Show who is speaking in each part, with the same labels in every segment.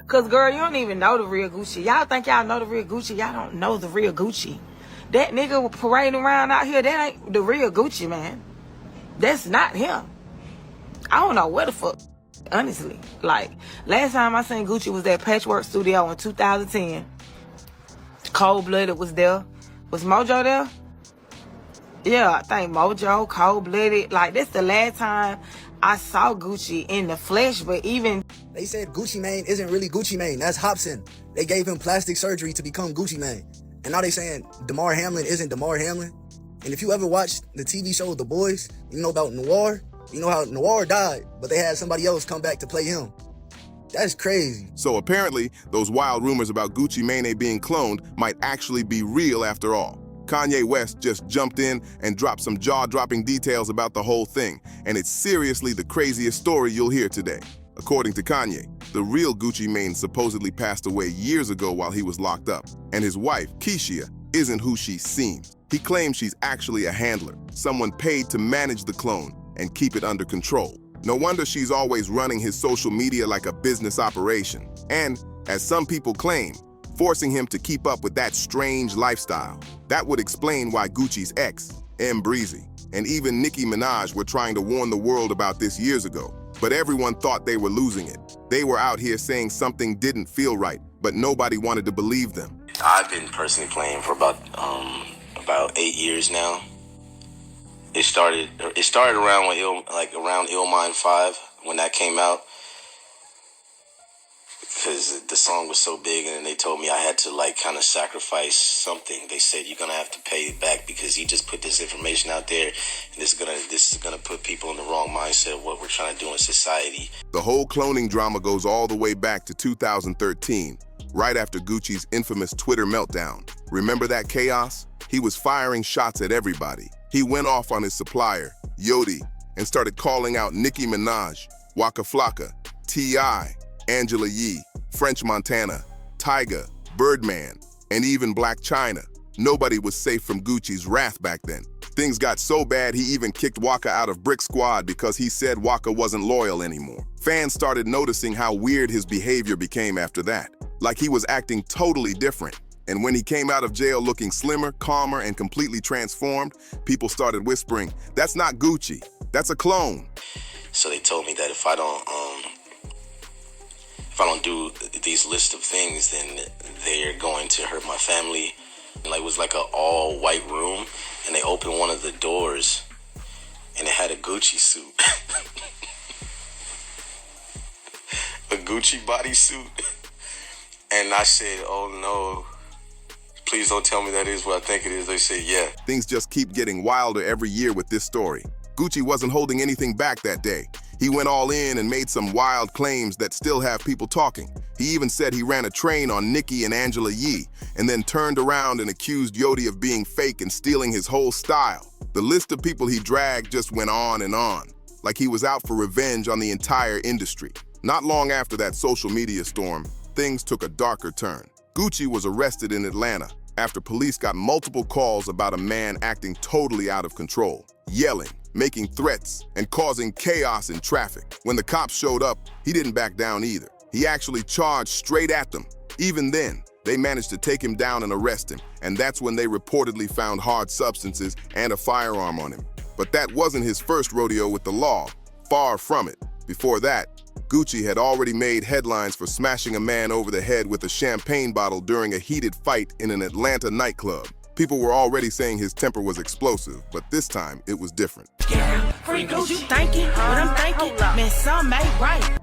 Speaker 1: Cause girl, you don't even know the real Gucci. Y'all think y'all know the real Gucci. Y'all don't know the real Gucci. That nigga parading around out here, that ain't the real Gucci, man. That's not him. I don't know where the fuck, honestly. Like, last time I seen Gucci was at Patchwork Studio in 2010. Cold Blooded was there. Was Mojo there? Yeah, I think Mojo, Cold Blooded. Like, that's the last time I saw Gucci in the flesh, but even...
Speaker 2: They said Gucci Mane isn't really Gucci Mane. That's Hobson. They gave him plastic surgery to become Gucci Mane. And now they saying Damar Hamlin isn't Damar Hamlin. And if you ever watched the TV show The Boys, you know about Noir. You know how Noir died, but they had somebody else come back to play him. That's crazy.
Speaker 3: So apparently, those wild rumors about Gucci Mane being cloned might actually be real after all. Kanye West just jumped in and dropped some jaw-dropping details about the whole thing, and it's seriously the craziest story you'll hear today. According to Kanye, the real Gucci Mane supposedly passed away years ago while he was locked up, and his wife, Keisha, isn't who she seems. He claims she's actually a handler, someone paid to manage the clone and keep it under control. No wonder she's always running his social media like a business operation, and, as some people claim, forcing him to keep up with that strange lifestyle. That would explain why Gucci's ex, M. Breezy, and even Nicki Minaj were trying to warn the world about this years ago. But everyone thought they were losing it. They were out here saying something didn't feel right, but nobody wanted to believe them.
Speaker 4: I've been personally playing for about 8 years now. It started around around Illmind 5 when that came out, because the song was so big, and they told me I had to kind of sacrifice something. They said you're gonna have to pay it back because you just put this information out there, and this is gonna put people in the wrong mindset of what we're trying to do in society.
Speaker 3: The whole cloning drama goes all the way back to 2013, right after Gucci's infamous Twitter meltdown. Remember that chaos? He was firing shots at everybody. He went off on his supplier, Yodi, and started calling out Nicki Minaj, Waka Flocka, T.I., Angela Yee, French Montana, Tyga, Birdman, and even Black China. Nobody was safe from Gucci's wrath back then. Things got so bad he even kicked Waka out of Brick Squad because he said Waka wasn't loyal anymore. Fans started noticing how weird his behavior became after that, like he was acting totally different. And when he came out of jail looking slimmer, calmer, and completely transformed, people started whispering, "That's not Gucci, that's a clone."
Speaker 4: So they told me that if I don't do these list of things, then they're going to hurt my family. It was like an all-white room, and they opened one of the doors, and it had a Gucci suit. A Gucci bodysuit. And I said, "Oh no, please don't tell me that is what I think it is." They said, "Yeah."
Speaker 3: Things just keep getting wilder every year with this story. Gucci wasn't holding anything back that day. He went all in and made some wild claims that still have people talking. He even said he ran a train on Nicki and Angela Yee, and then turned around and accused Yodi of being fake and stealing his whole style. The list of people he dragged just went on, like he was out for revenge on the entire industry. Not long after that social media storm, things took a darker turn. Gucci was arrested in Atlanta after police got multiple calls about a man acting totally out of control, yelling, making threats, and causing chaos in traffic. When the cops showed up, he didn't back down either. He actually charged straight at them. Even then, they managed to take him down and arrest him, and that's when they reportedly found hard substances and a firearm on him. But that wasn't his first rodeo with the law. Far from it. Before that, Gucci had already made headlines for smashing a man over the head with a champagne bottle during a heated fight in an Atlanta nightclub. People were already saying his temper was explosive, but this time it was different.
Speaker 1: Yeah, free Gucci. You thinking what I'm thinking? Man, some ain't right.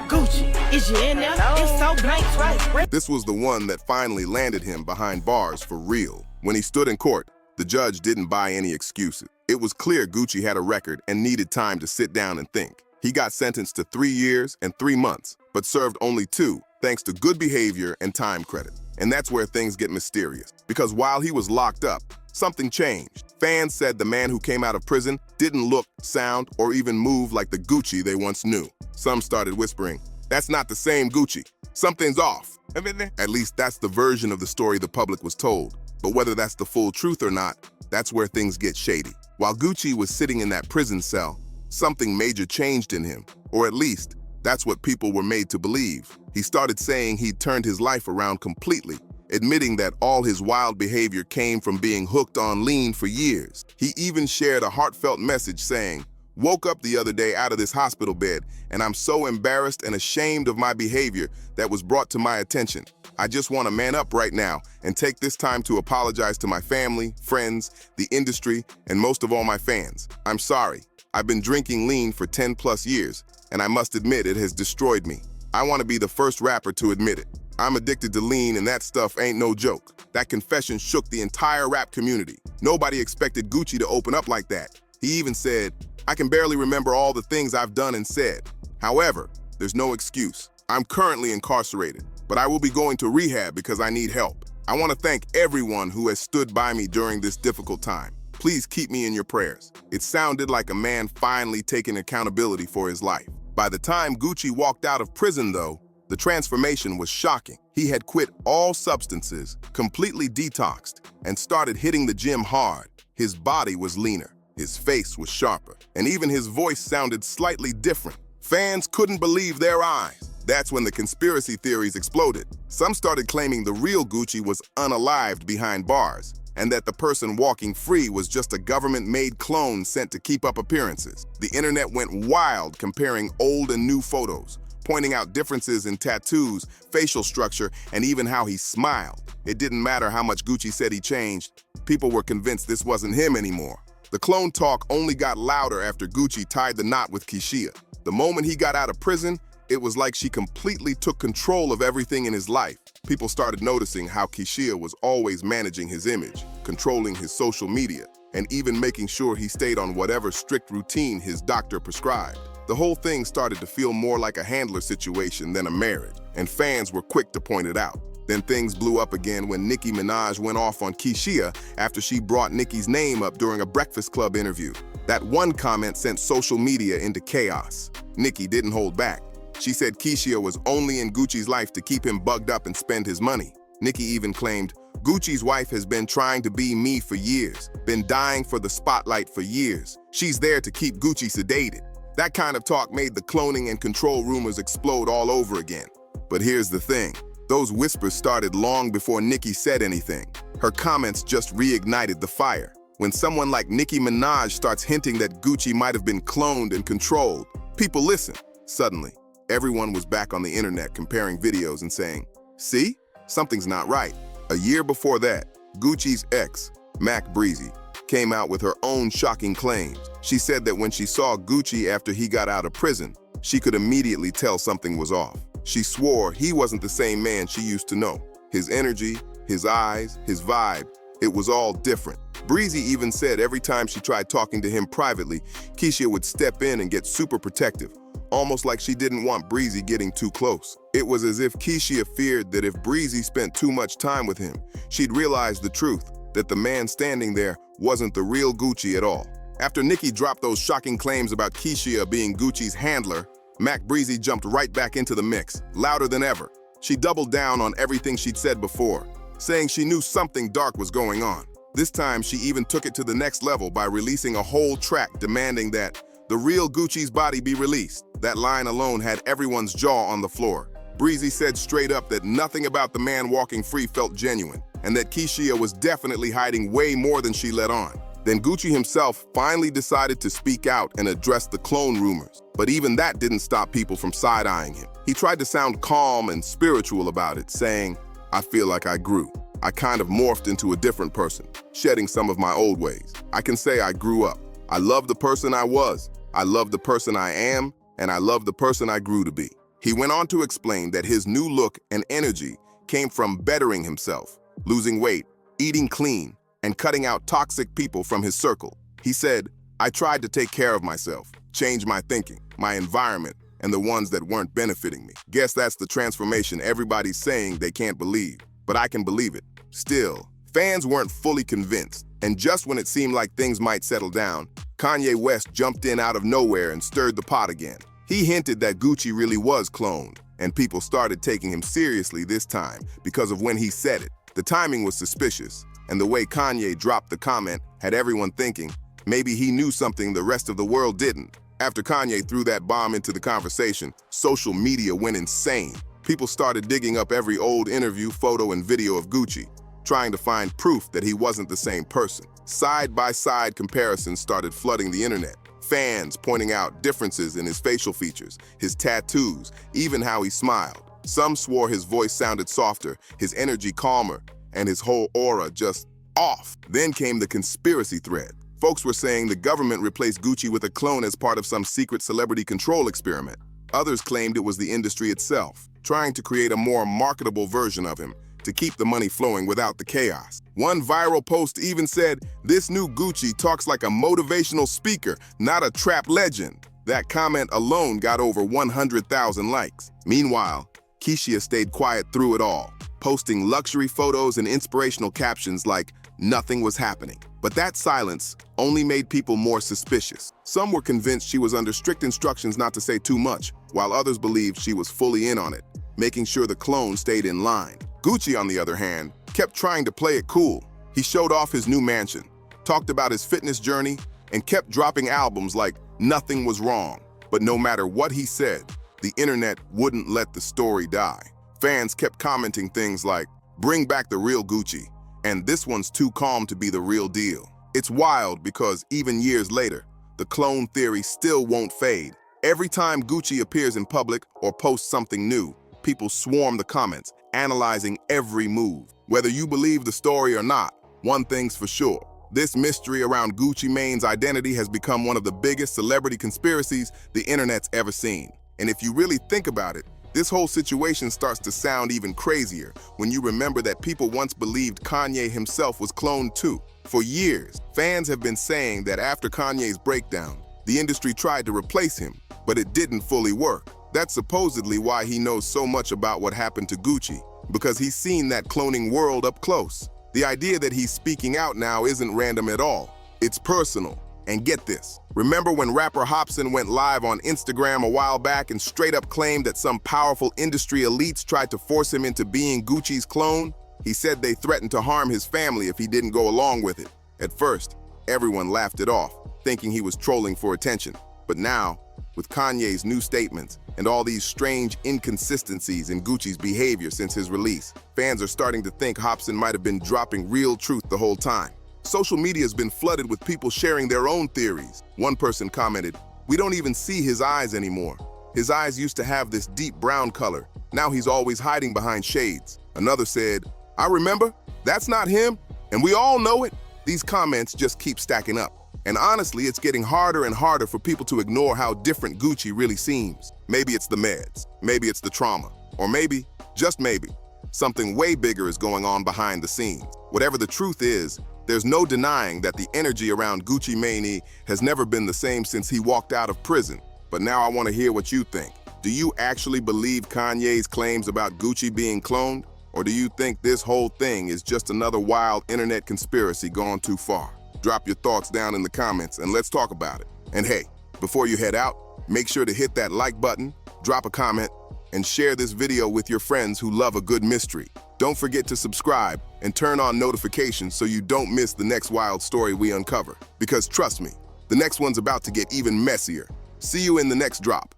Speaker 1: Gucci, is you in there? It's so blank, right?
Speaker 3: This was the one that finally landed him behind bars for real. When he stood in court, the judge didn't buy any excuses. It was clear Gucci had a record and needed time to sit down and think. He got sentenced to 3 years and 3 months, but served only 2, thanks to good behavior and time credit. And that's where things get mysterious, because while he was locked up, something changed. Fans said the man who came out of prison didn't look, sound, or even move like the Gucci they once knew. Some started whispering, "That's not the same Gucci. Something's off." At least that's the version of the story the public was told. But whether that's the full truth or not, that's where things get shady. While Gucci was sitting in that prison cell, something major changed in him, or at least That's what people were made to believe. He started saying he'd turned his life around completely, admitting that all his wild behavior came from being hooked on lean for years. He even shared a heartfelt message saying, "Woke up the other day out of this hospital bed, and I'm so embarrassed and ashamed of my behavior that was brought to my attention. I just want to man up right now and take this time to apologize to my family, friends, the industry, and most of all my fans. I'm sorry. I've been drinking lean for 10 plus years, and I must admit it has destroyed me. I want to be the first rapper to admit it. I'm addicted to lean, and that stuff ain't no joke." That confession shook the entire rap community. Nobody expected Gucci to open up like that. He even said, "I can barely remember all the things I've done and said. However, there's no excuse. I'm currently incarcerated, but I will be going to rehab because I need help. I want to thank everyone who has stood by me during this difficult time. Please keep me in your prayers." It sounded like a man finally taking accountability for his life. By the time Gucci walked out of prison, though, the transformation was shocking. He had quit all substances, completely detoxed, and started hitting the gym hard. His body was leaner, his face was sharper, and even his voice sounded slightly different. Fans couldn't believe their eyes. That's when the conspiracy theories exploded. Some started claiming the real Gucci was unalived behind bars, and that the person walking free was just a government-made clone sent to keep up appearances. The internet went wild comparing old and new photos, pointing out differences in tattoos, facial structure, and even how he smiled. It didn't matter how much Gucci said he changed. People were convinced this wasn't him anymore. The clone talk only got louder after Gucci tied the knot with Keshia. The moment he got out of prison, it was like she completely took control of everything in his life. People started noticing how Keshia was always managing his image, controlling his social media, and even making sure he stayed on whatever strict routine his doctor prescribed. The whole thing started to feel more like a handler situation than a marriage, and fans were quick to point it out. Then things blew up again when Nicki Minaj went off on Keshia after she brought Nicki's name up during a Breakfast Club interview. That one comment sent social media into chaos. Nicki didn't hold back. She said Keshia was only in Gucci's life to keep him bugged up and spend his money. Nicki even claimed, "Gucci's wife has been trying to be me for years, been dying for the spotlight for years. She's there to keep Gucci sedated." That kind of talk made the cloning and control rumors explode all over again. But here's the thing. Those whispers started long before Nicki said anything. Her comments just reignited the fire. When someone like Nicki Minaj starts hinting that Gucci might have been cloned and controlled, people listen. Suddenly, everyone was back on the internet comparing videos and saying, "See? Something's not right." A year before that, Gucci's ex, Mac Breezy, came out with her own shocking claims. She said that when she saw Gucci after he got out of prison, she could immediately tell something was off. She swore he wasn't the same man she used to know. His energy, his eyes, his vibe, it was all different. Breezy even said every time she tried talking to him privately, Keshia would step in and get super protective, almost like she didn't want Breezy getting too close. It was as if Keshia feared that if Breezy spent too much time with him, she'd realize the truth, that the man standing there wasn't the real Gucci at all. After Nicki dropped those shocking claims about Keshia being Gucci's handler, Mac Breezy jumped right back into the mix, louder than ever. She doubled down on everything she'd said before, saying she knew something dark was going on. This time, she even took it to the next level by releasing a whole track demanding that the real Gucci's body be released. That line alone had everyone's jaw on the floor. Breezy said straight up that nothing about the man walking free felt genuine, and that Keshia was definitely hiding way more than she let on. Then Gucci himself finally decided to speak out and address the clone rumors. But even that didn't stop people from side-eyeing him. He tried to sound calm and spiritual about it, saying, "I feel like I grew. I kind of morphed into a different person, shedding some of my old ways. I can say I grew up. I love the person I was. I love the person I am, and I love the person I grew to be." He went on to explain that his new look and energy came from bettering himself, losing weight, eating clean, and cutting out toxic people from his circle. He said, "I tried to take care of myself, change my thinking, my environment, and the ones that weren't benefiting me." Guess that's the transformation everybody's saying they can't believe, but I can believe it. Still, fans weren't fully convinced, and just when it seemed like things might settle down, Kanye West jumped in out of nowhere and stirred the pot again. He hinted that Gucci really was cloned, and people started taking him seriously this time because of when he said it. The timing was suspicious, and the way Kanye dropped the comment had everyone thinking maybe he knew something the rest of the world didn't. After Kanye threw that bomb into the conversation, social media went insane. People started digging up every old interview, photo, and video of Gucci, trying to find proof that he wasn't the same person. Side-by-side comparisons started flooding the internet. Fans pointing out differences in his facial features, his tattoos, even how he smiled. Some swore his voice sounded softer, his energy calmer, and his whole aura just off. Then came the conspiracy thread. Folks were saying the government replaced Gucci with a clone as part of some secret celebrity control experiment. Others claimed it was the industry itself, trying to create a more marketable version of him to keep the money flowing without the chaos. One viral post even said, "This new Gucci talks like a motivational speaker, not a trap legend." That comment alone got over 100,000 likes. Meanwhile, Keisha stayed quiet through it all, posting luxury photos and inspirational captions like nothing was happening. But that silence only made people more suspicious. Some were convinced she was under strict instructions not to say too much, while others believed she was fully in on it, making sure the clone stayed in line. Gucci, on the other hand, kept trying to play it cool. He showed off his new mansion, talked about his fitness journey, and kept dropping albums like nothing was wrong. But no matter what he said, the internet wouldn't let the story die. Fans kept commenting things like, "Bring back the real Gucci," and "This one's too calm to be the real deal." It's wild because even years later, the clone theory still won't fade. Every time Gucci appears in public or posts something new, people swarm the comments, analyzing every move. Whether you believe the story or not, one thing's for sure. This mystery around Gucci Mane's identity has become one of the biggest celebrity conspiracies the internet's ever seen. And if you really think about it, this whole situation starts to sound even crazier when you remember that people once believed Kanye himself was cloned too. For years, fans have been saying that after Kanye's breakdown, the industry tried to replace him, but it didn't fully work. That's supposedly why he knows so much about what happened to Gucci, because he's seen that cloning world up close. The idea that he's speaking out now isn't random at all. It's personal. And get this, remember when rapper Hopsin went live on Instagram a while back and straight up claimed that some powerful industry elites tried to force him into being Gucci's clone? He said they threatened to harm his family if he didn't go along with it. At first, everyone laughed it off, thinking he was trolling for attention. But now, with Kanye's new statements and all these strange inconsistencies in Gucci's behavior since his release, fans are starting to think Hopsin might have been dropping real truth the whole time. Social media has been flooded with people sharing their own theories. One person commented, "We don't even see his eyes anymore. His eyes used to have this deep brown color. Now he's always hiding behind shades." Another said, "I remember, that's not him, and we all know it." These comments just keep stacking up. And honestly, it's getting harder and harder for people to ignore how different Gucci really seems. Maybe it's the meds, maybe it's the trauma, or maybe, just maybe, something way bigger is going on behind the scenes. Whatever the truth is, there's no denying that the energy around Gucci Mane has never been the same since he walked out of prison. But now I want to hear what you think. Do you actually believe Kanye's claims about Gucci being cloned? Or do you think this whole thing is just another wild internet conspiracy gone too far? Drop your thoughts down in the comments and let's talk about it. And hey, before you head out, make sure to hit that like button, drop a comment, and share this video with your friends who love a good mystery. Don't forget to subscribe and turn on notifications so you don't miss the next wild story we uncover. Because trust me, the next one's about to get even messier. See you in the next drop.